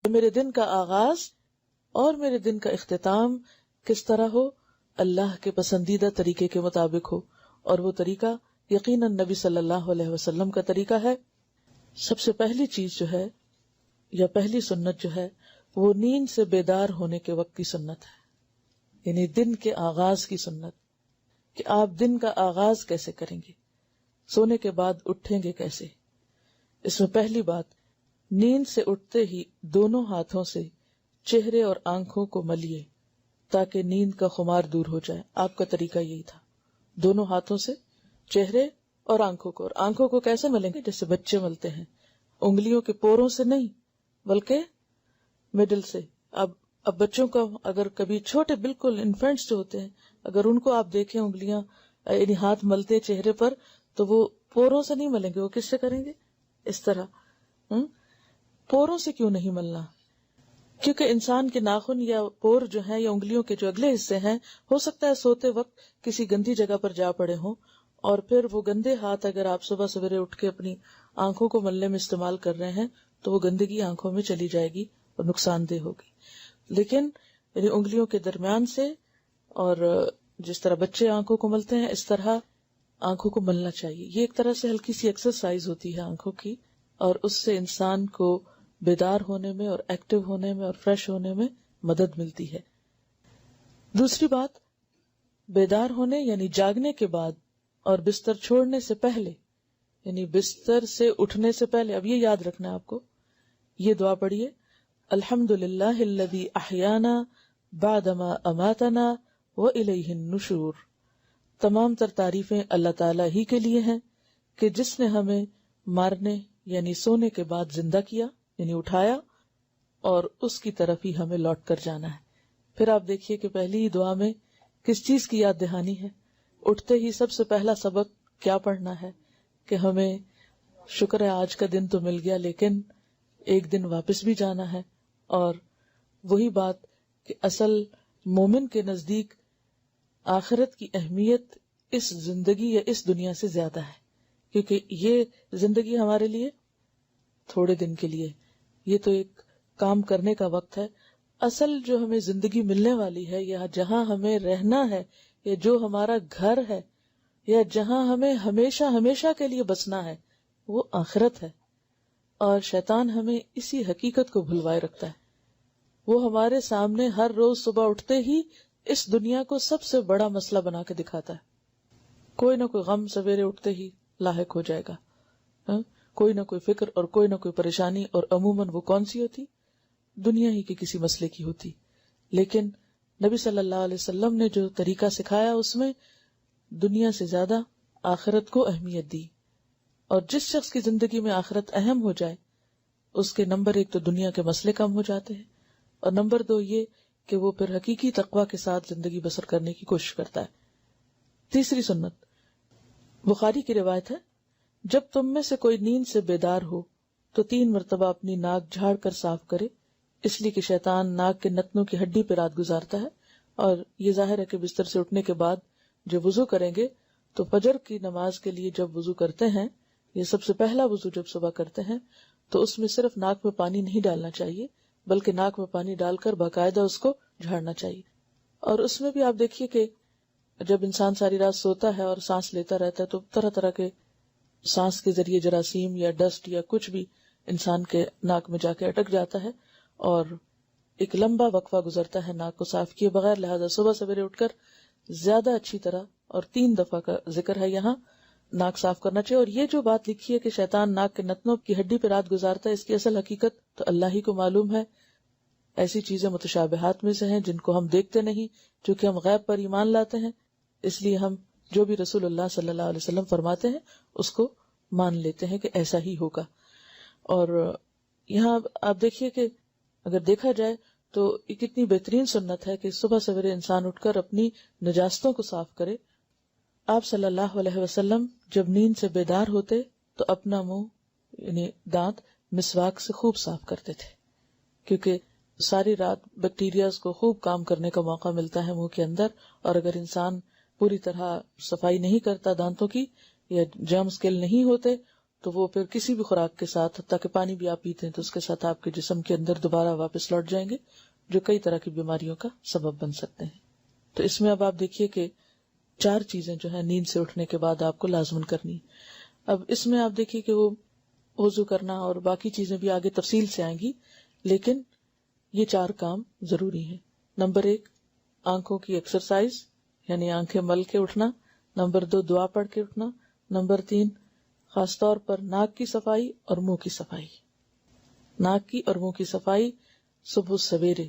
میرے دن کا آغاز اور میرے دن کا اختتام کس طرح ہو؟ اللہ کے پسندیدہ طریقے کے مطابق ہو، اور وہ طریقہ یقیناً نبی صلی اللہ علیہ وسلم کا طریقہ ہے۔ سب سے پہلی چیز جو ہے یا پہلی سنت جو ہے وہ نیند سے بیدار ہونے کے وقت کی سنت ہے، یعنی دن کے آغاز کی سنت، کہ آپ دن کا آغاز کیسے کریں گے، سونے کے بعد اٹھیں گے کیسے۔ اس میں پہلی بات، نیند سے اٹھتے ہی دونوں ہاتھوں سے چہرے اور آنکھوں کو ملیے تاکہ نیند کا خمار دور ہو جائے۔ آپ کا طریقہ یہی تھا، دونوں ہاتھوں سے چہرے اور آنکھوں کو کیسے ملیں گے؟ جیسے بچے ملتے ہیں، انگلیوں کے پوروں سے نہیں بلکہ مڈل سے۔ اب بچوں کا اگر کبھی چھوٹے بالکل انفینٹس جو ہوتے ہیں، اگر ان کو آپ دیکھیں انگلیاں یعنی ہاتھ ملتے چہرے پر، تو وہ پوروں سے نہیں ملیں گے، وہ کس سے کریں گے؟ اس طرح۔ پوروں سے کیوں نہیں ملنا؟ کیونکہ انسان کے ناخن یا پور جو ہیں یا انگلیوں کے جو اگلے حصے ہیں، ہو سکتا ہے سوتے وقت کسی گندی جگہ پر جا پڑے ہوں، اور پھر وہ گندے ہاتھ اگر آپ صبح سویرے اٹھ کے اپنی آنکھوں کو ملنے میں استعمال کر رہے ہیں تو وہ گندگی آنکھوں میں چلی جائے گی اور نقصان دہ ہوگی۔ لیکن یعنی انگلیوں کے درمیان سے، اور جس طرح بچے آنکھوں کو ملتے ہیں اس طرح آنکھوں کو ملنا چاہیے۔ یہ ایک طرح سے ہلکی سی ایکسرسائز ہوتی ہے آنکھوں کی، اور اس سے انسان کو بیدار ہونے میں اور ایکٹیو ہونے میں اور فریش ہونے میں مدد ملتی ہے۔ دوسری بات، بیدار ہونے یعنی جاگنے کے بعد اور بستر چھوڑنے سے پہلے، یعنی بستر سے اٹھنے سے پہلے، اب یہ یاد رکھنا ہے آپ کو، یہ دعا پڑھیے، الحمدللہ الذی احیانا بعدما اماتنا والیہ النشور۔ تمام تر تعریفیں اللہ تعالیٰ ہی کے لیے ہیں کہ جس نے ہمیں مارنے یعنی سونے کے بعد زندہ کیا یعنی اٹھایا، اور اس کی طرف ہی ہمیں لوٹ کر جانا ہے۔ پھر آپ دیکھیے کہ پہلی ہی دعا میں کس چیز کی یاد دہانی ہے؟ اٹھتے ہی سب سے پہلا سبق کیا پڑھنا ہے کہ ہمیں شکر ہے آج کا دن تو مل گیا، لیکن ایک دن واپس بھی جانا ہے۔ اور وہی بات کہ اصل مومن کے نزدیک آخرت کی اہمیت اس زندگی یا اس دنیا سے زیادہ ہے، کیونکہ یہ زندگی ہمارے لیے تھوڑے دن کے لیے، یہ تو ایک کام کرنے کا وقت ہے۔ اصل جو ہمیں زندگی ملنے والی ہے، یا جہاں ہمیں رہنا ہے، یا جو ہمارا گھر ہے، یا جہاں ہمیں ہمیشہ ہمیشہ کے لیے بسنا ہے، وہ آخرت ہے۔ اور شیطان ہمیں اسی حقیقت کو بھلوائے رکھتا ہے۔ وہ ہمارے سامنے ہر روز صبح اٹھتے ہی اس دنیا کو سب سے بڑا مسئلہ بنا کے دکھاتا ہے۔ کوئی نہ کوئی غم سویرے اٹھتے ہی لاحق ہو جائے گا، کوئی نہ کوئی فکر اور کوئی نہ کوئی پریشانی، اور عموماً وہ کون سی ہوتی؟ دنیا ہی کے کسی مسئلے کی ہوتی۔ لیکن نبی صلی اللہ علیہ وسلم نے جو طریقہ سکھایا اس میں دنیا سے زیادہ آخرت کو اہمیت دی، اور جس شخص کی زندگی میں آخرت اہم ہو جائے اس کے نمبر ایک تو دنیا کے مسئلے کم ہو جاتے ہیں، اور نمبر دو یہ کہ وہ پھر حقیقی تقوی کے ساتھ زندگی بسر کرنے کی کوشش کرتا ہے۔ تیسری سنت، بخاری کی روایت ہے، جب تم میں سے کوئی نیند سے بیدار ہو تو 3 مرتبہ اپنی ناک جھاڑ کر صاف کرے، اس لیے کہ شیطان ناک کے نتنوں کی ہڈی پہ رات گزارتا ہے۔ اور یہ ظاہر ہے کہ بستر سے اٹھنے کے بعد جب وضو کریں گے تو فجر کی نماز کے لیے جب وضو کرتے ہیں، یہ سب سے پہلا وضو جب صبح کرتے ہیں، تو اس میں صرف ناک میں پانی نہیں ڈالنا چاہیے، بلکہ ناک میں پانی ڈال کر باقاعدہ اس کو جھاڑنا چاہیے۔ اور اس میں بھی آپ دیکھیے کہ جب انسان ساری رات سوتا ہے اور سانس لیتا رہتا ہے تو طرح طرح کے سانس کے ذریعے جراثیم یا ڈسٹ یا کچھ بھی انسان کے ناک میں جا کے اٹک جاتا ہے، اور ایک لمبا وقفہ گزرتا ہے ناک کو صاف کیے بغیر۔ لہذا صبح سویرے اٹھ کر زیادہ اچھی طرح، اور 3 دفعہ کا ذکر ہے یہاں، ناک صاف کرنا چاہیے۔ اور یہ جو بات لکھی ہے کہ شیطان ناک کے نتنوں کی ہڈی پہ رات گزارتا ہے، اس کی اصل حقیقت تو اللہ ہی کو معلوم ہے۔ ایسی چیزیں متشابہات میں سے ہیں جن کو ہم دیکھتے نہیں، چونکہ ہم غیب پر ایمان لاتے ہیں، اس لیے ہم جو بھی رسول اللہ صلی اللہ علیہ وسلم فرماتے ہیں اس کو مان لیتے ہیں کہ ایسا ہی ہوگا۔ اور یہاں آپ دیکھیے کہ اگر دیکھا جائے تو یہ کتنی بہترین سنت ہے کہ صبح سویرے انسان اٹھ کر اپنی نجاستوں کو صاف کرے۔ آپ صلی اللہ علیہ وسلم جب نیند سے بیدار ہوتے تو اپنا منہ یعنی دانت مسواک سے خوب صاف کرتے تھے، کیونکہ ساری رات بیکٹیریاز کو خوب کام کرنے کا موقع ملتا ہے منہ کے اندر، اور اگر انسان پوری طرح صفائی نہیں کرتا دانتوں کی یا جرمز کل نہیں ہوتے تو وہ پھر کسی بھی خوراک کے ساتھ، حتیٰ کہ پانی بھی آپ پیتے ہیں تو اس کے ساتھ آپ کے جسم کے اندر دوبارہ واپس لوٹ جائیں گے، جو کئی طرح کی بیماریوں کا سبب بن سکتے ہیں۔ تو اس میں اب آپ دیکھیے کہ 4 چیزیں جو ہے نیند سے اٹھنے کے بعد آپ کو لازمن کرنی۔ اب اس میں آپ دیکھیے کہ وہ وضو کرنا اور باقی چیزیں بھی آگے تفصیل سے آئیں گی، لیکن یہ 4 کام ضروری ہیں۔ نمبر 1 آنکھوں کی ایکسرسائز، یعنی آنکھیں مل کے اٹھنا۔ نمبر 2 دعا پڑھ کے اٹھنا۔ نمبر 3 خاص طور پر ناک کی صفائی اور منہ کی صفائی۔ ناک کی اور منہ کی صفائی صبح سویرے